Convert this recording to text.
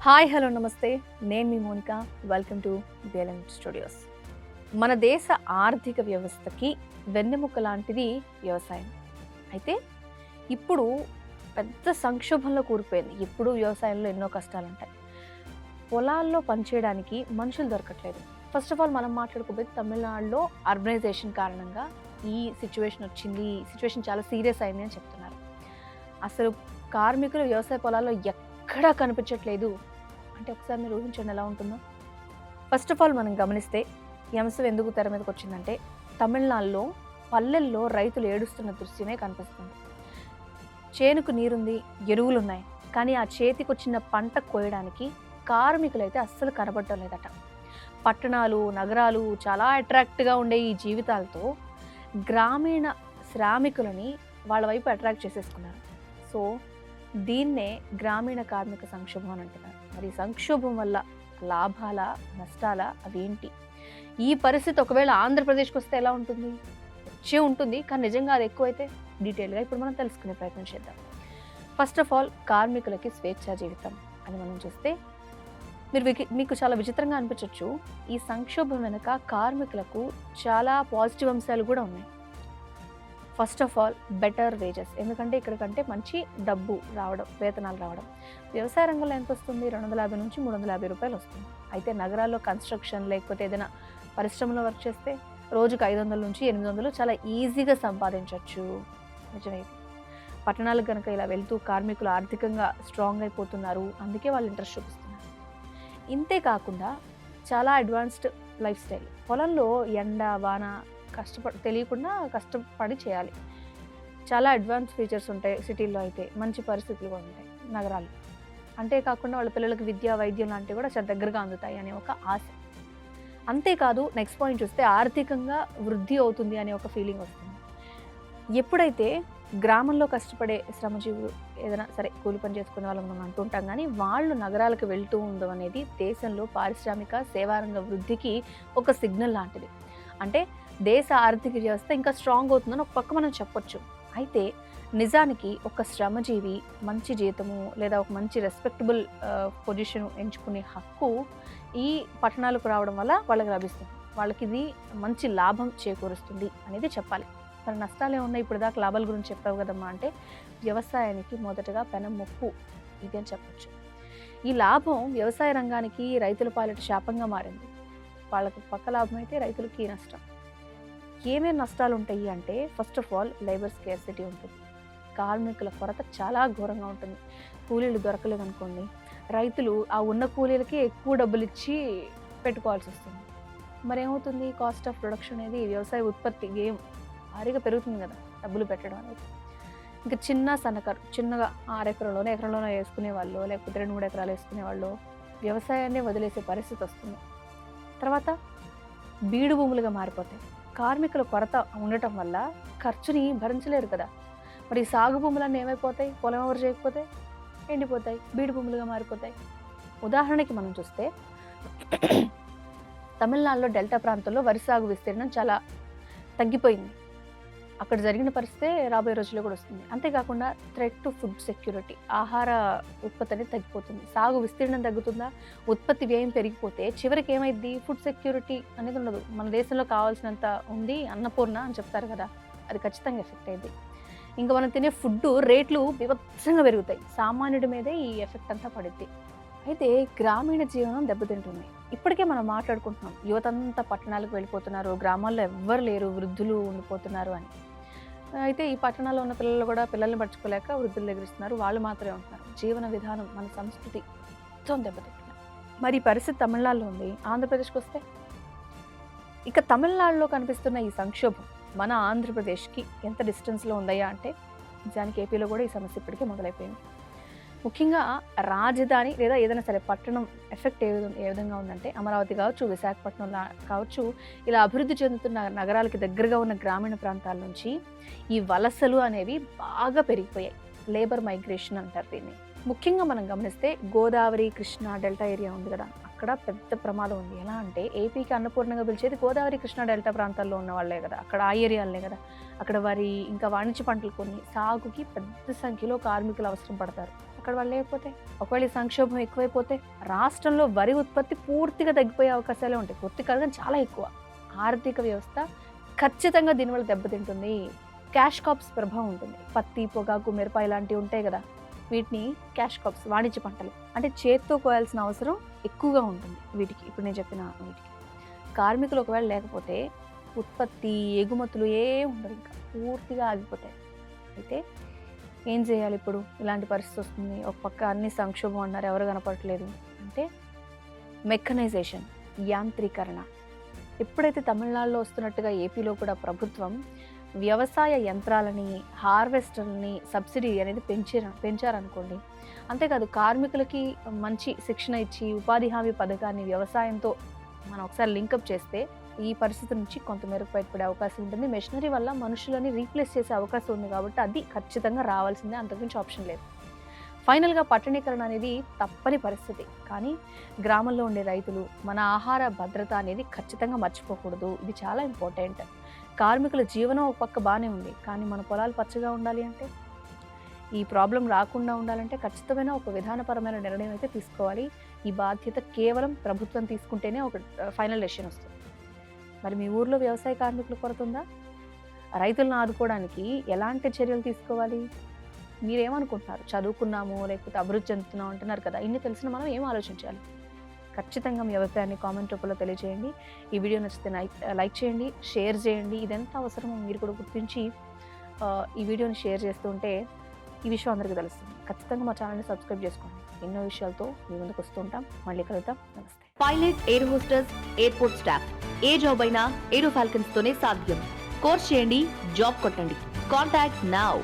Hi hello నమస్తే, నేను మీ Monika. Welcome to BLM studios. మన దేశ ఆర్థిక వ్యవస్థకి వెన్నెముక లాంటిది వ్యవసాయం. అయితే ఇప్పుడు పెద్ద సంక్షోభంలో కూరుకుపోయింది. ఎప్పుడు వ్యవసాయంలో ఎన్నో కష్టాలు ఉంటాయి. పొలాల్లో పనిచేయడానికి మనుషులు దొరకట్లేదు. ఫస్ట్ ఆఫ్ ఆల్ మనం మాట్లాడుకోబోతే తమిళనాడులో అర్బనైజేషన్ కారణంగా ఈ సిచ్యువేషన్ వచ్చింది. ఈ సిచ్యువేషన్ చాలా సీరియస్ అయింది అని చెప్తున్నారు. అసలు కార్మికులు వ్యవసాయ పొలాల్లో ఎక్కడా కనిపించట్లేదు అంటే ఒకసారి మీరు ఊహించండి ఎలా ఉంటుందో. ఫస్ట్ ఆఫ్ ఆల్ మనం గమనిస్తే ఈ అంశం ఎందుకు తెర మీదకి వచ్చిందంటే తమిళనాడులో పల్లెల్లో రైతులు ఏడుస్తున్న దృశ్యమే కనిపిస్తుంది. చేనుకు నీరుంది, ఎరువులు ఉన్నాయి, కానీ ఆ చేతికి వచ్చిన పంట కోయడానికి కార్మికులు అయితే అస్సలు కనబడటం లేదట. పట్టణాలు, నగరాలు చాలా అట్రాక్ట్గా ఉండే ఈ జీవితాలతో గ్రామీణ శ్రామికులని వాళ్ళ వైపు అట్రాక్ట్ చేసేసుకున్నారు. సో దీన్నే గ్రామీణ కార్మిక సంక్షోభం అని అంటున్నారు. మరి సంక్షోభం వల్ల లాభాల నష్టాల అవేంటి? ఈ పరిస్థితి ఒకవేళ ఆంధ్రప్రదేశ్కి వస్తే ఎలా ఉంటుంది? వచ్చే ఉంటుంది, కానీ నిజంగా అది ఎక్కువైతే డీటెయిల్గా ఇప్పుడు మనం తెలుసుకునే ప్రయత్నం చేద్దాం. ఫస్ట్ ఆఫ్ ఆల్ కార్మికులకి స్వేచ్ఛా జీవితం అని మనం చూస్తే మీకు చాలా విచిత్రంగా అనిపించవచ్చు. ఈ సంక్షోభం వెనుక కార్మికులకు చాలా పాజిటివ్ అంశాలు కూడా ఉన్నాయి. First of all better wages, ఎందుకంటే ఇక్కడికంటే మంచి డబ్బు రావడం, వేతనాలు రావడం. వ్యవసాయ రంగంలో ఎంత వస్తుంది? 250 నుంచి 350 రూపాయలు వస్తుంది. అయితే నగరాల్లో కన్స్ట్రక్షన్ లేకపోతే ఏదైనా పరిశ్రమలో వర్క్ చేస్తే రోజుకు 500 నుంచి 800 చాలా ఈజీగా సంపాదించవచ్చు. నిజమే. పట్టణాలకు కనుక ఇలా వెళ్తూ కార్మికులు ఆర్థికంగా స్ట్రాంగ్ అయిపోతున్నారు, అందుకే వాళ్ళు ఇంట్రెస్ట్ చూపిస్తున్నారు. ఇంతే కాకుండా చాలా అడ్వాన్స్డ్ లైఫ్ స్టైల్. పొలంలో ఎండ వాన తెలియకుండా కష్టపడి చేయాలి. చాలా అడ్వాన్స్ ఫీచర్స్ ఉంటాయి సిటీల్లో, అయితే మంచి పరిస్థితులు కూడా ఉంటాయి నగరాలు. అంతేకాకుండా వాళ్ళ పిల్లలకు విద్య వైద్యం లాంటివి కూడా చాలా దగ్గరగా అందుతాయి అనే ఒక ఆశ. అంతేకాదు నెక్స్ట్ పాయింట్ చూస్తే ఆర్థికంగా వృద్ధి అవుతుంది అనే ఒక ఫీలింగ్ వస్తుంది. ఎప్పుడైతే గ్రామంలో కష్టపడే శ్రమజీవులు ఏదైనా సరే కూలి పని చేసుకునే వాళ్ళు మనం అంటుంటాం, కానీ వాళ్ళు నగరాలకు వెళ్తూ ఉండడం అనేది దేశంలో పారిశ్రామిక సేవారంగ వృద్ధికి ఒక సిగ్నల్ లాంటిది. అంటే దేశ ఆర్థిక వ్యవస్థ ఇంకా స్ట్రాంగ్ అవుతుందని ఒక పక్క మనం చెప్పొచ్చు. అయితే నిజానికి ఒక శ్రమజీవి మంచి జీతము లేదా ఒక మంచి రెస్పెక్టబుల్ పొజిషన్ ఎంచుకునే హక్కు ఈ పట్టణాలకు రావడం వల్ల వాళ్ళకి లభిస్తుంది. వాళ్ళకి ఇది మంచి లాభం చేకూరుస్తుంది అనేది చెప్పాలి. మరి నష్టాలే ఉన్నాయి, ఇప్పుడు దాకా లాభాల గురించి చెప్పావు కదమ్మా అంటే వ్యవసాయానికి మొదటగా పెనముప్పు ఇది అని చెప్పొచ్చు. ఈ లాభం వ్యవసాయ రంగానికి రైతుల పాలిట శాపంగా మారింది. వాళ్ళకి పక్క లాభం అయితే రైతులకి నష్టం. ఏమేమి నష్టాలు ఉంటాయి అంటే first of all labour scarcity ఉంటుంది. కార్మికుల కొరత చాలా ఘోరంగా ఉంటుంది. కూలీలు దొరకలేదు అనుకోండి, రైతులు ఆ ఉన్న కూలీలకి ఎక్కువ డబ్బులు ఇచ్చి పెట్టుకోవాల్సి వస్తుంది. మరి ఏమవుతుంది? కాస్ట్ ఆఫ్ ప్రొడక్షన్ అనేది వ్యవసాయ ఉత్పత్తి భారీగా పెరుగుతుంది కదా డబ్బులు పెట్టడం అనేది. ఇంకా చిన్న సన్నకారు చిన్నగా 6 ఎకరంలోనో వేసుకునే వాళ్ళు, లేకపోతే 2-3 ఎకరాలు వేసుకునే వాళ్ళు వ్యవసాయాన్ని వదిలేసే పరిస్థితి వస్తుంది. తర్వాత బీడు భూములుగా మారిపోతాయి. కార్మికుల కొరత ఉండటం వల్ల ఖర్చుని భరించలేరు కదా. మరి సాగు భూములన్నీ ఏమైపోతాయి? పొలం ఎవరు చేయకపోతే ఎండిపోతాయి, బీడు భూములుగా మారిపోతాయి. ఉదాహరణకి మనం చూస్తే తమిళనాడులో డెల్టా ప్రాంతంలో వరి సాగు విస్తీర్ణం చాలా తగ్గిపోయింది. అక్కడ జరిగిన పరిస్థితే రాబోయే రోజుల్లో కూడా వస్తుంది. అంతేకాకుండా థ్రెట్ టు ఫుడ్ సెక్యూరిటీ, ఆహార ఉత్పత్తి అనేది తగ్గిపోతుంది. సాగు విస్తీర్ణం తగ్గుతుందా, ఉత్పత్తి వ్యయం పెరిగిపోతే చివరికి ఏమైంది? ఫుడ్ సెక్యూరిటీ అనేది ఉండదు. మన దేశంలో కావాల్సినంత ఉంది, అన్నపూర్ణ అని చెప్తారు కదా, అది ఖచ్చితంగా ఎఫెక్ట్ అయింది. ఇంకా మనం తినే ఫుడ్ రేట్లు బీభత్సంగా పెరుగుతాయి. సామాన్యుడి మీదే ఈ ఎఫెక్ట్ అంతా పడుద్ది. అయితే గ్రామీణ జీవనం దెబ్బతింటుంది. ఇప్పటికే మనం మాట్లాడుకుంటున్నాం, యువతంతా పట్టణాలకు వెళ్ళిపోతున్నారు, గ్రామాల్లో ఎవ్వరు లేరు, వృద్ధులు ఉండిపోతున్నారు అని. అయితే ఈ పట్టణాల్లో ఉన్న పిల్లలు కూడా పిల్లల్ని పట్టుకోలేక వృద్ధులు దగ్గరిస్తున్నారు, వాళ్ళు మాత్రమే ఉంటున్నారు. జీవన విధానం, మన సంస్కృతి మొత్తం దెబ్బతింటున్నారు. మరి ఈ పరిస్థితి తమిళనాడులో ఉంది. ఆంధ్రప్రదేశ్కి వస్తే ఇక తమిళనాడులో కనిపిస్తున్న ఈ సంక్షోభం మన ఆంధ్రప్రదేశ్కి ఎంత డిస్టెన్స్లో ఉందయ్యా అంటే నిజానికి ఏపీలో కూడా ఈ సమస్య ఇప్పటికే మొదలైపోయింది. ముఖ్యంగా రాజధాని లేదా ఏదైనా సరే పట్టణం ఎఫెక్ట్ ఏ విధంగా ఉందంటే అమరావతి కావచ్చు, విశాఖపట్నం కావచ్చు, ఇలా అభివృద్ధి చెందుతున్న నగరాలకి దగ్గరగా ఉన్న గ్రామీణ ప్రాంతాల నుంచి ఈ వలసలు అనేవి బాగా పెరిగిపోయాయి. లేబర్ మైగ్రేషన్ అంటారు దీన్ని. ముఖ్యంగా మనం గమనిస్తే గోదావరి, కృష్ణా డెల్టా ఏరియా ఉంది కదా, అక్కడ పెద్ద ప్రమాదం ఉంది. ఎలా అంటే ఏపీకి అన్నపూర్ణంగా పిలిచేది గోదావరి, కృష్ణా డెల్టా ప్రాంతాల్లో ఉన్న వాళ్ళే కదా, అక్కడ ఆ ఏరియాలనే కదా. అక్కడ వరి ఇంకా వాణిజ్య పంటలు కొన్ని సాగుకి పెద్ద సంఖ్యలో కార్మికులు అవసరం పడతారు. అక్కడ వాళ్ళు లేకపోతే, ఒకవేళ ఈ సంక్షోభం ఎక్కువైపోతే రాష్ట్రంలో వరి ఉత్పత్తి పూర్తిగా తగ్గిపోయే అవకాశాలే ఉంటాయి. పూర్తి కాదు కానీ చాలా ఎక్కువ. ఆర్థిక వ్యవస్థ ఖచ్చితంగా దీనివల్ల దెబ్బతింటుంది. క్యాష్ కాప్స్ ప్రభావం ఉంటుంది. పత్తి, పొగాకు, మిరప ఇలాంటివి ఉంటాయి కదా, వీటిని క్యాష్ కాప్స్, వాణిజ్య పంటలు అంటే చేత్తో కోయాల్సిన అవసరం ఎక్కువగా ఉంటుంది వీటికి. ఇప్పుడు నేను చెప్పిన వీటికి కార్మికులు ఒకవేళ లేకపోతే ఉత్పత్తి, ఎగుమతులు ఏం ఉండదు, ఇంకా పూర్తిగా ఆగిపోతాయి. అయితే ఏం చేయాలి ఇప్పుడు? ఇలాంటి పరిస్థితి వస్తుంది. ఒక పక్క అన్ని సంక్షోభం అన్నారు, ఎవరు కనపడట్లేదు అంటే మెకనైజేషన్, యాంత్రీకరణ. ఎప్పుడైతే తమిళనాడులో వస్తున్నట్టుగా ఏపీలో కూడా ప్రభుత్వం వ్యవసాయ యంత్రాలని, హార్వెస్టర్లని సబ్సిడీ అనేది పెంచారనుకోండి. అంతేకాదు కార్మికులకి మంచి శిక్షణ ఇచ్చి ఉపాధి హామీ పథకాన్ని వ్యవసాయంతో మనం ఒకసారి లింకప్ చేస్తే ఈ పరిస్థితి నుంచి కొంతమేరకు బయటపడే అవకాశం ఉంటుంది. మెషినరీ వల్ల మనుషులని రీప్లేస్ చేసే అవకాశం ఉంది కాబట్టి అది ఖచ్చితంగా రావాల్సిందే, అంతకుమించి ఆప్షన్ లేదు. ఫైనల్గా పట్టణీకరణ అనేది తప్పని పరిస్థితి. కానీ గ్రామంలో ఉండే రైతులు మన ఆహార భద్రత అనేది ఖచ్చితంగా మర్చిపోకూడదు. ఇది చాలా ఇంపార్టెంట్. కార్మికుల జీవనం ఒక పక్క బాగానే ఉంది, కానీ మన పొలాలు పచ్చగా ఉండాలి అంటే, ఈ ప్రాబ్లం రాకుండా ఉండాలంటే ఖచ్చితమైన ఒక విధానపరమైన నిర్ణయం అయితే తీసుకోవాలి. ఈ బాధ్యత కేవలం ప్రభుత్వం తీసుకుంటేనే ఒక ఫైనల్ డెసిషన్ వస్తుంది. మరి మీ ఊర్లో వ్యవసాయ కార్మికుల కొరత ఉందా? రైతులను ఆదుకోవడానికి ఎలాంటి చర్యలు తీసుకోవాలి? మీరేమనుకుంటున్నారు? చదువుకున్నాము లేకపోతే అభివృద్ధి చెందుతున్నాం అంటున్నారు కదా, ఇన్ని తెలిసిన మనం ఏం ఆలోచించాలి? ఖచ్చితంగా మీ అభిప్రాయాన్ని కామెంట్ రూపంలో తెలియజేయండి. ఈ వీడియో నచ్చితే లైక్ చేయండి, షేర్ చేయండి. ఇదెంత అవసరమో మీరు కూడా గుర్తించి ఈ వీడియోని షేర్ చేస్తుంటే ఈ విషయం అందరికీ తెలుస్తుంది. ఖచ్చితంగా మా ఛానల్ని సబ్స్క్రైబ్ చేసుకోండి. ఎన్నో విషయాలతో మీ ముందుకు వస్తూ ఉంటాం. మళ్ళీ కలుద్దాం. నమస్తే. Pilot, air hostess, airport staff ఏ జాబ్ అయినా ఏరో ఫాల్కన్స్ తోనే సాధ్యం. కోర్స్ చేయండి, జాబ్ కొట్టండి. Contact now.